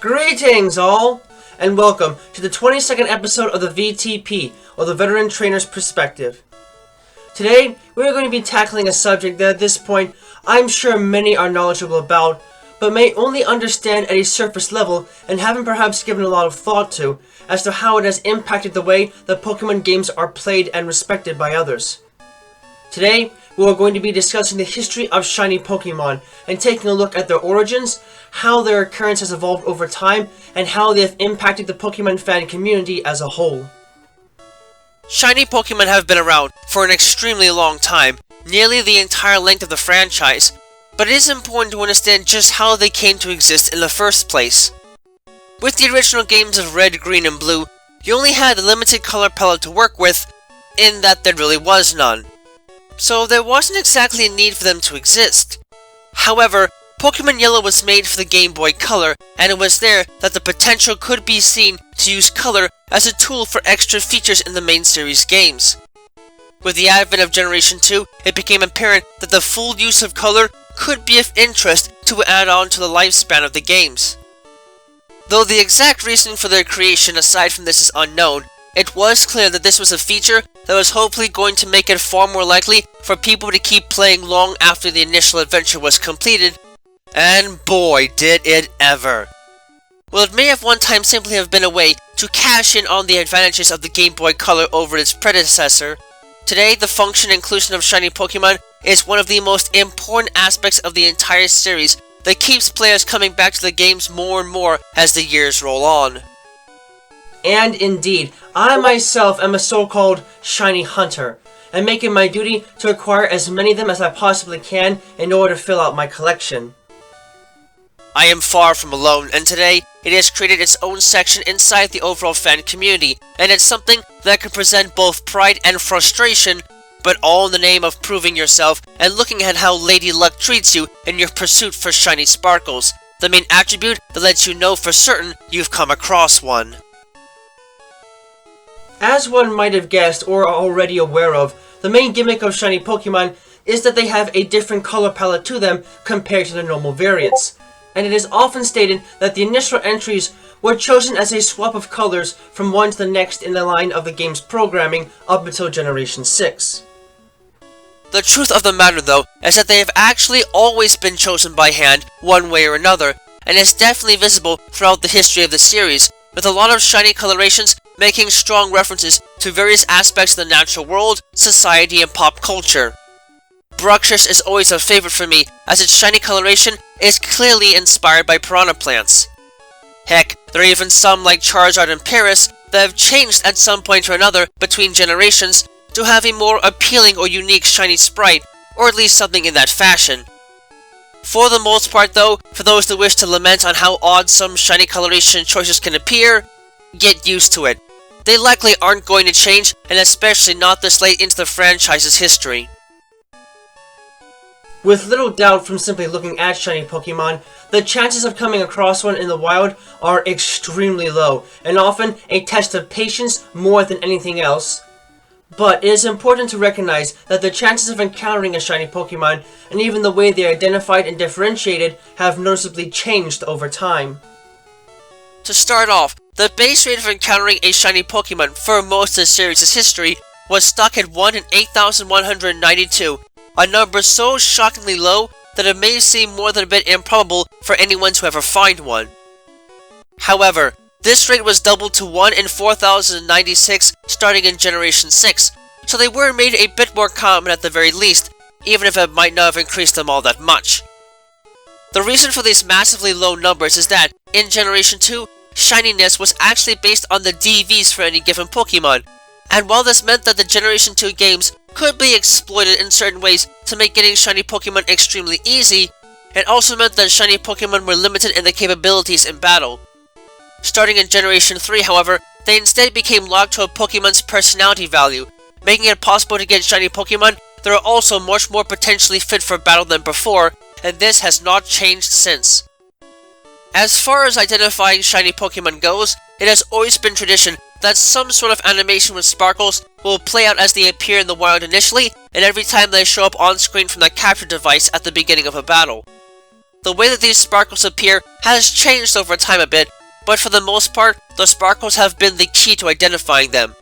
Greetings all, and welcome to the 22nd episode of the V.T.P, or the Veteran Trainer's Perspective. Today, we are going to be tackling a subject that at this point, I'm sure many are knowledgeable about, but may only understand at a surface level and haven't perhaps given a lot of thought to, as to how it has impacted the way that Pokémon games are played and respected by others. Today, we are going to be discussing the history of shiny Pokémon and taking a look at their origins, how their occurrence has evolved over time, and how they have impacted the Pokémon fan community as a whole. Shiny Pokémon have been around for an extremely long time, nearly the entire length of the franchise, but it is important to understand just how they came to exist in the first place. With the original games of Red, Green, and Blue, you only had a limited color palette to work with, in that there really was none. So there wasn't exactly a need for them to exist. However, Pokémon Yellow was made for the Game Boy Color, and it was there that the potential could be seen to use color as a tool for extra features in the main series games. With the advent of Generation 2, it became apparent that the full use of color could be of interest to add on to the lifespan of the games. Though the exact reason for their creation aside from this is unknown, it was clear that this was a feature that was hopefully going to make it far more likely for people to keep playing long after the initial adventure was completed, and boy did it ever. While it may have one time simply have been a way to cash in on the advantages of the Game Boy Color over its predecessor, today the function and inclusion of shiny Pokémon is one of the most important aspects of the entire series that keeps players coming back to the games more and more as the years roll on. And indeed, I myself am a so-called shiny hunter, and make it my duty to acquire as many of them as I possibly can in order to fill out my collection. I am far from alone, and today, it has created its own section inside the overall fan community, and it's something that can present both pride and frustration, but all in the name of proving yourself and looking at how Lady Luck treats you in your pursuit for shiny sparkles, the main attribute that lets you know for certain you've come across one. As one might have guessed or are already aware of, the main gimmick of shiny Pokémon is that they have a different color palette to them compared to the normal variants, and it is often stated that the initial entries were chosen as a swap of colors from one to the next in the line of the game's programming up until Generation 6. The truth of the matter though, is that they have actually always been chosen by hand, one way or another, and it's definitely visible throughout the history of the series, with a lot of shiny colorations making strong references to various aspects of the natural world, society, and pop culture. Bruxish is always a favorite for me, as its shiny coloration is clearly inspired by piranha plants. Heck, there are even some like Charizard and Paris that have changed at some point or another between generations to have a more appealing or unique shiny sprite, or at least something in that fashion. For the most part though, for those that wish to lament on how odd some shiny coloration choices can appear, get used to it. They likely aren't going to change, and especially not this late into the franchise's history. With little doubt from simply looking at shiny Pokémon, the chances of coming across one in the wild are extremely low, and often a test of patience more than anything else. But it is important to recognize that the chances of encountering a shiny Pokémon, and even the way they are identified and differentiated, have noticeably changed over time. To start off, the base rate of encountering a shiny Pokémon for most of the series' history was stuck at 1 in 8,192, a number so shockingly low that it may seem more than a bit improbable for anyone to ever find one. However, this rate was doubled to 1 in 4,096 starting in Generation 6, so they were made a bit more common at the very least, even if it might not have increased them all that much. The reason for these massively low numbers is that, in Generation 2, shininess was actually based on the DVs for any given Pokémon, and while this meant that the Generation 2 games could be exploited in certain ways to make getting shiny Pokémon extremely easy, it also meant that shiny Pokémon were limited in their capabilities in battle. Starting in Generation 3, however, they instead became locked to a Pokémon's personality value, making it possible to get shiny Pokémon that are also much more potentially fit for battle than before, and this has not changed since. As far as identifying shiny Pokémon goes, it has always been tradition that some sort of animation with sparkles will play out as they appear in the wild initially, and every time they show up on screen from the capture device at the beginning of a battle. The way that these sparkles appear has changed over time a bit, but for the most part, the sparkles have been the key to identifying them.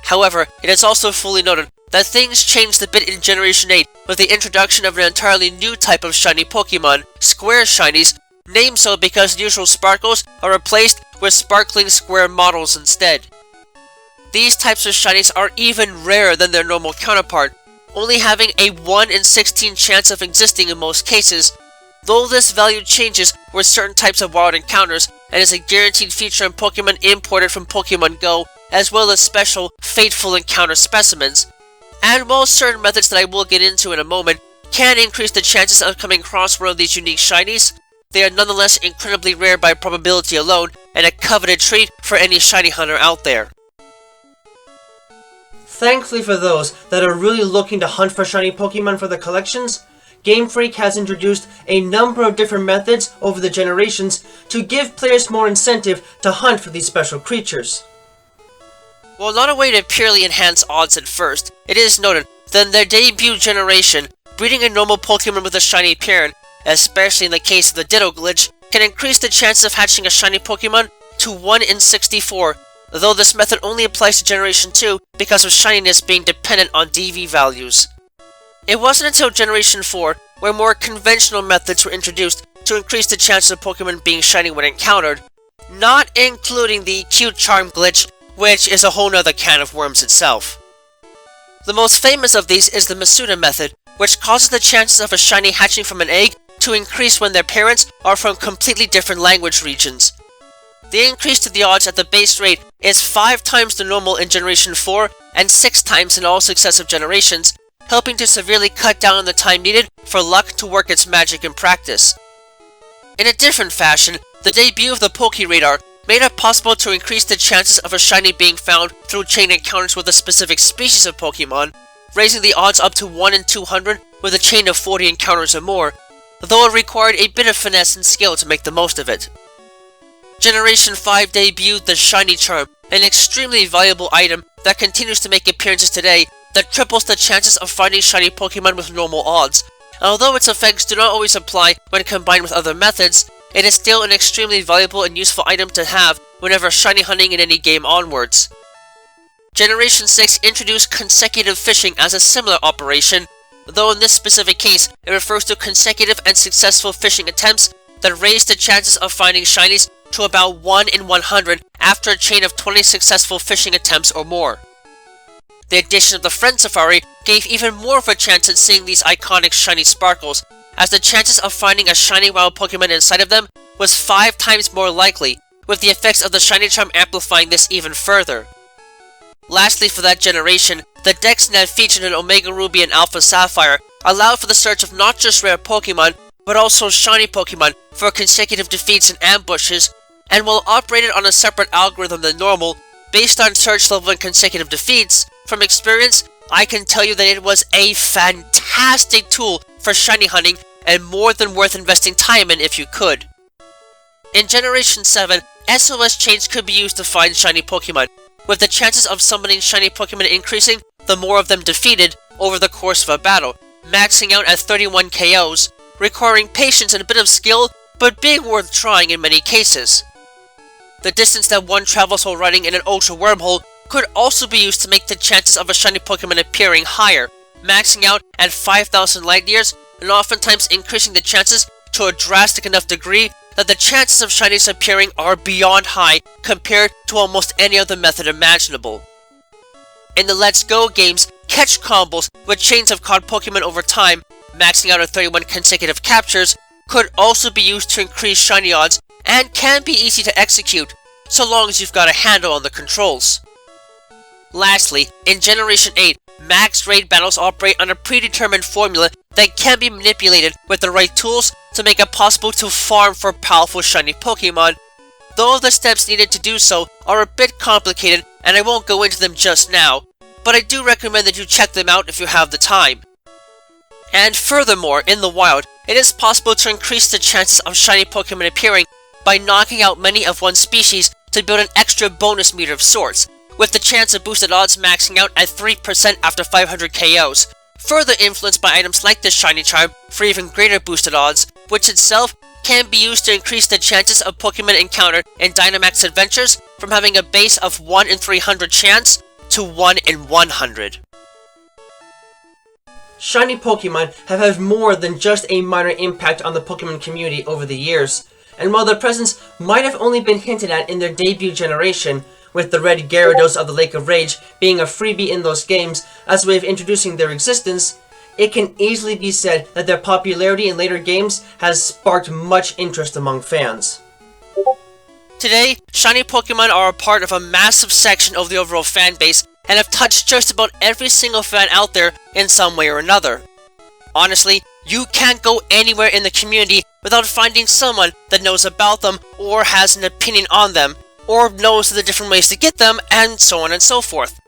However, it is also fully noted that things changed a bit in Generation 8 with the introduction of an entirely new type of shiny Pokémon, Square Shinies, named so because the usual sparkles are replaced with sparkling square models instead. These types of shinies are even rarer than their normal counterpart, only having a 1 in 16 chance of existing in most cases, though this value changes with certain types of wild encounters and is a guaranteed feature in Pokémon imported from Pokémon Go, as well as special Fateful Encounter specimens. And while certain methods that I will get into in a moment can increase the chances of coming across one of these unique shinies, they are nonetheless incredibly rare by probability alone and a coveted treat for any shiny hunter out there. Thankfully for those that are really looking to hunt for shiny Pokémon for their collections, Game Freak has introduced a number of different methods over the generations to give players more incentive to hunt for these special creatures. While not a way to purely enhance odds at first, it is noted that in their debut generation, breeding a normal Pokémon with a shiny appearance, especially in the case of the Ditto glitch, can increase the chance of hatching a shiny Pokémon to 1 in 64, though this method only applies to Generation 2 because of shininess being dependent on DV values. It wasn't until Generation 4 where more conventional methods were introduced to increase the chances of Pokémon being shiny when encountered, not including the Cute Charm glitch, which is a whole nother can of worms itself. The most famous of these is the Masuda method, which causes the chances of a shiny hatching from an egg to increase when their parents are from completely different language regions. The increase to the odds at the base rate is 5 times the normal in Generation 4 and 6 times in all successive generations, helping to severely cut down on the time needed for luck to work its magic in practice. In a different fashion, the debut of the Poké-Radar made it possible to increase the chances of a shiny being found through chain encounters with a specific species of Pokémon, raising the odds up to 1 in 200 with a chain of 40 encounters or more, though it required a bit of finesse and skill to make the most of it. Generation 5 debuted the Shiny Charm, an extremely valuable item that continues to make appearances today that triples the chances of finding shiny Pokémon with normal odds. Although its effects do not always apply when combined with other methods, it is still an extremely valuable and useful item to have whenever shiny hunting in any game onwards. Generation 6 introduced consecutive fishing as a similar operation, though in this specific case it refers to consecutive and successful fishing attempts that raise the chances of finding shinies to about 1 in 100 after a chain of 20 successful fishing attempts or more. The addition of the Friend Safari gave even more of a chance at seeing these iconic shiny sparkles, as the chances of finding a shiny wild Pokémon inside of them was 5 times more likely, with the effects of the Shiny Charm amplifying this even further. Lastly, for that generation, the DexNav featured in Omega Ruby and Alpha Sapphire allowed for the search of not just rare Pokémon, but also shiny Pokémon for consecutive defeats and ambushes, and while operated on a separate algorithm than normal, based on search level and consecutive defeats, from experience, I can tell you that it was a fantastic tool for shiny hunting and more than worth investing time in if you could. In Generation 7, SOS chains could be used to find shiny Pokémon, with the chances of summoning shiny Pokémon increasing the more of them defeated over the course of a battle, maxing out at 31 KOs, requiring patience and a bit of skill, but being worth trying in many cases. The distance that one travels while riding in an ultra wormhole could also be used to make the chances of a shiny Pokémon appearing higher, maxing out at 5,000 light years and oftentimes increasing the chances to a drastic enough degree that the chances of shinies appearing are beyond high compared to almost any other method imaginable. In the Let's Go games, catch combos with chains of caught Pokémon over time, maxing out at 31 consecutive captures, could also be used to increase shiny odds and can be easy to execute, so long as you've got a handle on the controls. Lastly, in Generation 8, max raid battles operate on a predetermined formula that can be manipulated with the right tools to make it possible to farm for powerful shiny Pokémon, though the steps needed to do so are a bit complicated and I won't go into them just now, but I do recommend that you check them out if you have the time. And furthermore, in the wild, it is possible to increase the chances of shiny Pokémon appearing by knocking out many of one species to build an extra bonus meter of sorts, with the chance of boosted odds maxing out at 3% after 500 KOs, further influenced by items like the Shiny Charm for even greater boosted odds, which itself can be used to increase the chances of Pokemon encountered in Dynamax adventures from having a base of 1 in 300 chance to 1 in 100. Shiny Pokemon have had more than just a minor impact on the Pokemon community over the years, and while their presence might have only been hinted at in their debut generation, with the red Gyarados of the Lake of Rage being a freebie in those games as a way of introducing their existence, it can easily be said that their popularity in later games has sparked much interest among fans. Today, shiny Pokemon are a part of a massive section of the overall fan base and have touched just about every single fan out there in some way or another. Honestly, you can't go anywhere in the community without finding someone that knows about them or has an opinion on them, or knows the different ways to get them, and so on and so forth.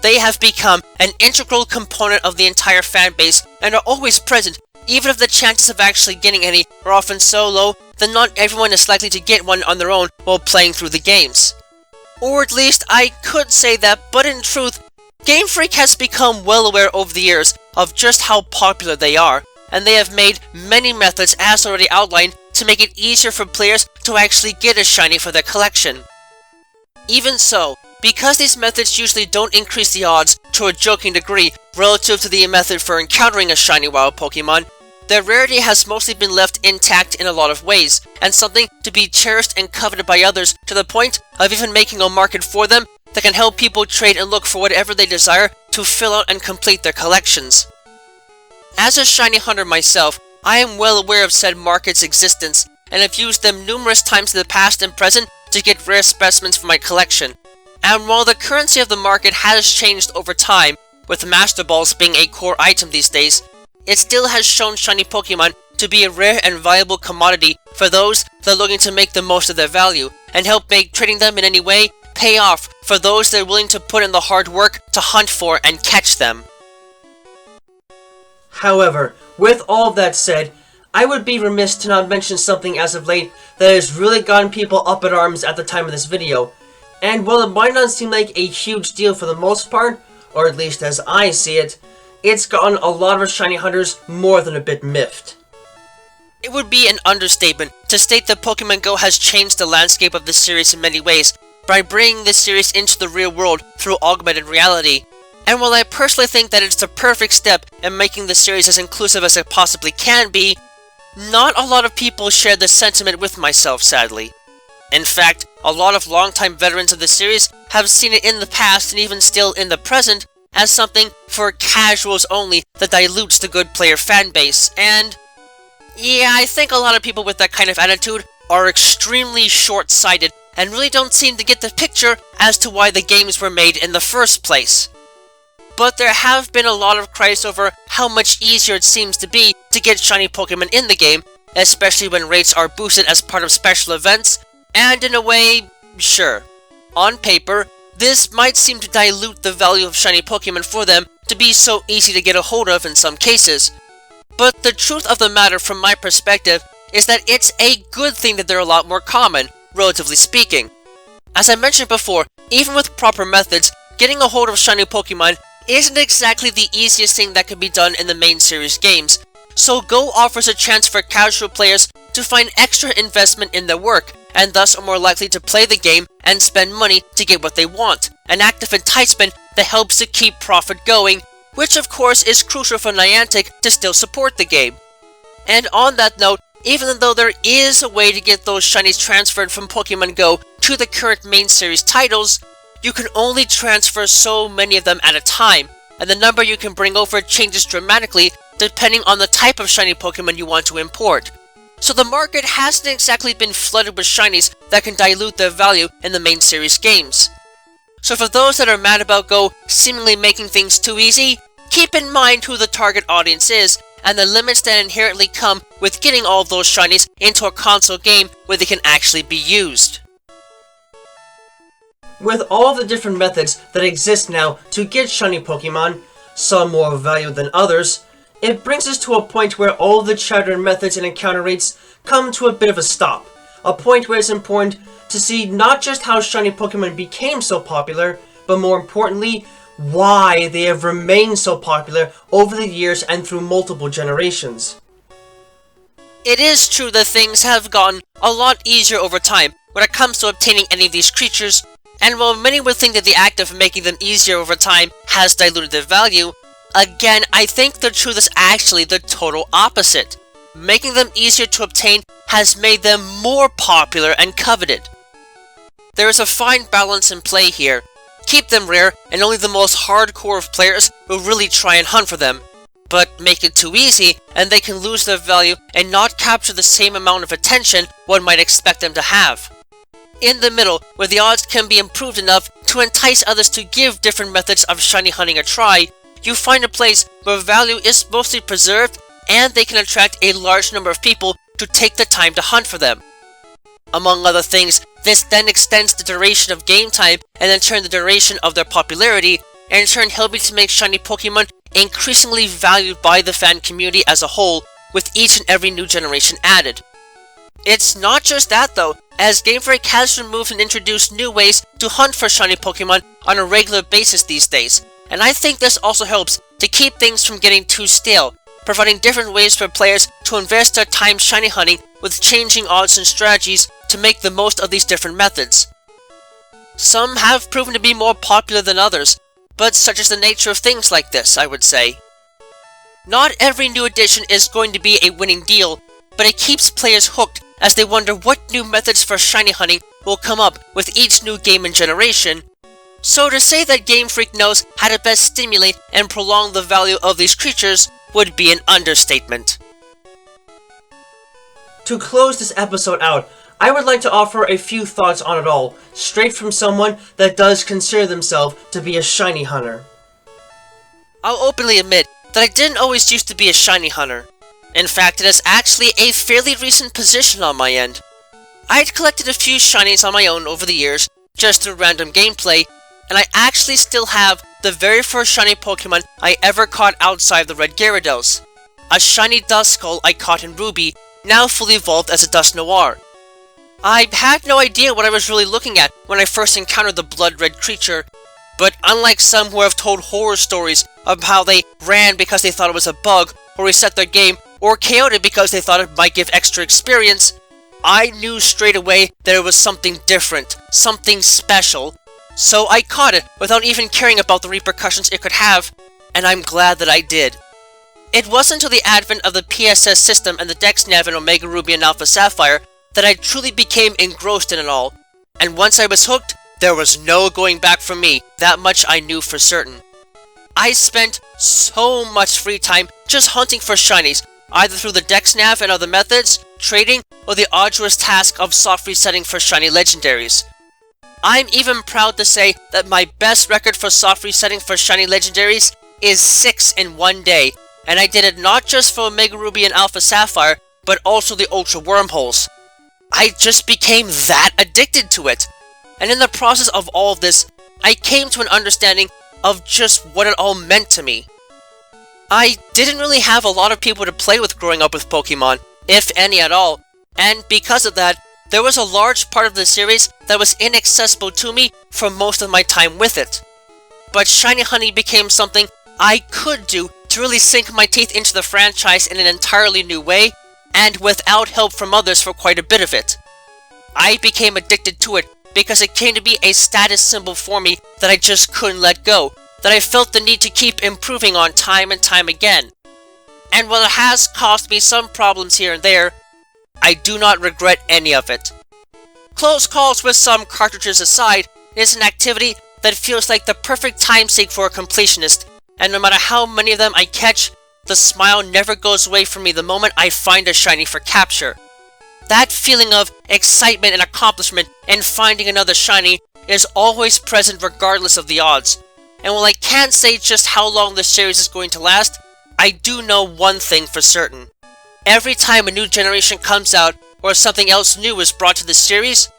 They have become an integral component of the entire fan base and are always present, even if the chances of actually getting any are often so low that not everyone is likely to get one on their own while playing through the games. Or at least I could say that, but in truth, Game Freak has become well aware over the years of just how popular they are, and they have made many methods, as already outlined, to make it easier for players to actually get a shiny for their collection. Even so, because these methods usually don't increase the odds to a joking degree relative to the method for encountering a shiny wild Pokemon, their rarity has mostly been left intact in a lot of ways, and something to be cherished and coveted by others to the point of even making a market for them that can help people trade and look for whatever they desire to fill out and complete their collections. As a shiny hunter myself, I am well aware of said market's existence, and have used them numerous times in the past and present to get rare specimens for my collection. And while the currency of the market has changed over time, with Master Balls being a core item these days, it still has shown shiny Pokemon to be a rare and valuable commodity for those that are looking to make the most of their value, and help make trading them in any way pay off for those that are willing to put in the hard work to hunt for and catch them. However, with all that said, I would be remiss to not mention something as of late that has really gotten people up in arms at the time of this video. And while it might not seem like a huge deal for the most part, or at least as I see it, it's gotten a lot of shiny hunters more than a bit miffed. It would be an understatement to state that Pokemon Go has changed the landscape of the series in many ways by bringing this series into the real world through augmented reality. And while I personally think that it's the perfect step in making the series as inclusive as it possibly can be, not a lot of people share this sentiment with myself, sadly. In fact, a lot of longtime veterans of the series have seen it in the past and even still in the present as something for casuals only that dilutes the good player fanbase, and yeah, I think a lot of people with that kind of attitude are extremely short-sighted and really don't seem to get the picture as to why the games were made in the first place. But there have been a lot of cries over how much easier it seems to be to get shiny Pokemon in the game, especially when rates are boosted as part of special events, and in a way, sure, on paper, this might seem to dilute the value of shiny Pokemon for them to be so easy to get a hold of in some cases. But the truth of the matter from my perspective is that it's a good thing that they're a lot more common, relatively speaking. As I mentioned before, even with proper methods, getting a hold of shiny Pokemon isn't exactly the easiest thing that can be done in the main series games, so Go offers a chance for casual players to find extra investment in their work, and thus are more likely to play the game and spend money to get what they want, an active enticement that helps to keep profit going, which of course is crucial for Niantic to still support the game. And on that note, even though there is a way to get those shinies transferred from Pokemon Go to the current main series titles, you can only transfer so many of them at a time, and the number you can bring over changes dramatically depending on the type of shiny Pokemon you want to import. So the market hasn't exactly been flooded with shinies that can dilute their value in the main series games. So for those that are mad about Go seemingly making things too easy, keep in mind who the target audience is, and the limits that inherently come with getting all of those shinies into a console game where they can actually be used. With all the different methods that exist now to get shiny Pokemon, some more valued than others, it brings us to a point where all the chapter methods and encounter rates come to a bit of a stop. A point where it's important to see not just how shiny Pokemon became so popular, but more importantly, why they have remained so popular over the years and through multiple generations. It is true that things have gotten a lot easier over time when it comes to obtaining any of these creatures, and while many would think that the act of making them easier over time has diluted their value, again, I think the truth is actually the total opposite. Making them easier to obtain has made them more popular and coveted. There is a fine balance in play here. Keep them rare, and only the most hardcore of players will really try and hunt for them. But make it too easy, and they can lose their value and not capture the same amount of attention one might expect them to have. In the middle, where the odds can be improved enough to entice others to give different methods of shiny hunting a try, you find a place where value is mostly preserved and they can attract a large number of people to take the time to hunt for them. Among other things, this then extends the duration of game time and in turn the duration of their popularity, and in turn helping to make shiny Pokemon increasingly valued by the fan community as a whole, with each and every new generation added. It's not just that though, as Game Freak has removed and introduced new ways to hunt for shiny Pokemon on a regular basis these days, and I think this also helps to keep things from getting too stale, providing different ways for players to invest their time shiny hunting with changing odds and strategies to make the most of these different methods. Some have proven to be more popular than others, but such is the nature of things like this, I would say. Not every new edition is going to be a winning deal, but it keeps players hooked as they wonder what new methods for shiny hunting will come up with each new game and generation. So to say that Game Freak knows how to best stimulate and prolong the value of these creatures would be an understatement. To close this episode out, I would like to offer a few thoughts on it all, straight from someone that does consider themselves to be a shiny hunter. I'll openly admit that I didn't always used to be a shiny hunter. In fact, it is actually a fairly recent position on my end. I had collected a few shinies on my own over the years, just through random gameplay, and I actually still have the very first shiny Pokemon I ever caught outside the Red Gyarados. A shiny Duskull I caught in Ruby, now fully evolved as a Dusknoir. I had no idea what I was really looking at when I first encountered the blood-red creature, but unlike some who have told horror stories of how they ran because they thought it was a bug, or reset their game, or KO'd it because they thought it might give extra experience, I knew straight away that it was something different, something special, so I caught it without even caring about the repercussions it could have, and I'm glad that I did. It wasn't until the advent of the PSS system and the Dex Nav in Omega Ruby and Alpha Sapphire that I truly became engrossed in it all, and once I was hooked, there was no going back for me, that much I knew for certain. I spent so much free time just hunting for shinies, either through the Dex Nav and other methods, trading, or the arduous task of soft resetting for shiny legendaries. I'm even proud to say that my best record for soft resetting for shiny legendaries is 6 in one day, and I did it not just for Omega Ruby and Alpha Sapphire, but also the Ultra Wormholes. I just became that addicted to it, and in the process of all of this, I came to an understanding of just what it all meant to me. I didn't really have a lot of people to play with growing up with Pokemon, if any at all, and because of that, there was a large part of the series that was inaccessible to me for most of my time with it. But shiny hunting became something I could do to really sink my teeth into the franchise in an entirely new way, and without help from others for quite a bit of it. I became addicted to it because it came to be a status symbol for me that I just couldn't let go, that I felt the need to keep improving on time and time again. And while it has caused me some problems here and there, I do not regret any of it. Close calls with some cartridges aside, it is an activity that feels like the perfect time sink for a completionist, and no matter how many of them I catch, the smile never goes away from me the moment I find a shiny for capture. That feeling of excitement and accomplishment in finding another shiny is always present regardless of the odds. And while I can't say just how long this series is going to last, I do know one thing for certain. Every time a new generation comes out, or something else new is brought to the series,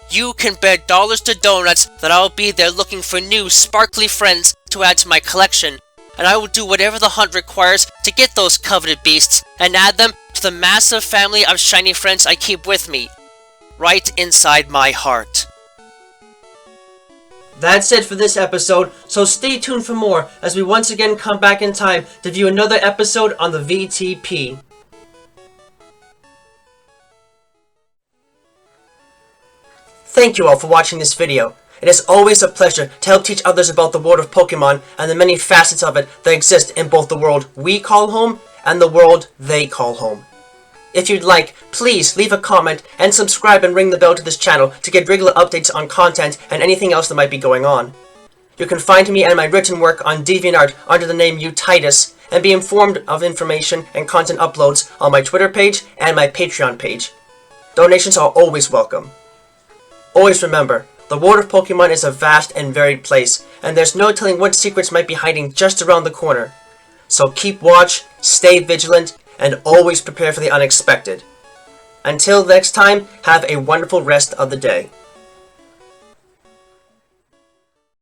you can bet dollars to donuts that I'll be there looking for new, sparkly friends to add to my collection, and I will do whatever the hunt requires to get those coveted beasts and add them to the massive family of shiny friends I keep with me, right inside my heart. That's it for this episode, so stay tuned for more as we once again come back in time to view another episode on the V.T.P. Thank you all for watching this video. It is always a pleasure to help teach others about the world of Pokemon and the many facets of it that exist in both the world we call home and the world they call home. If you'd like, please leave a comment and subscribe and ring the bell to this channel to get regular updates on content and anything else that might be going on. You can find me and my written work on DeviantArt under the name Untitled, and be informed of information and content uploads on my Twitter page and my Patreon page. Donations are always welcome. Always remember, the world of Pokemon is a vast and varied place, and there's no telling what secrets might be hiding just around the corner. So keep watch, stay vigilant, and always prepare for the unexpected. Until next time, have a wonderful rest of the day.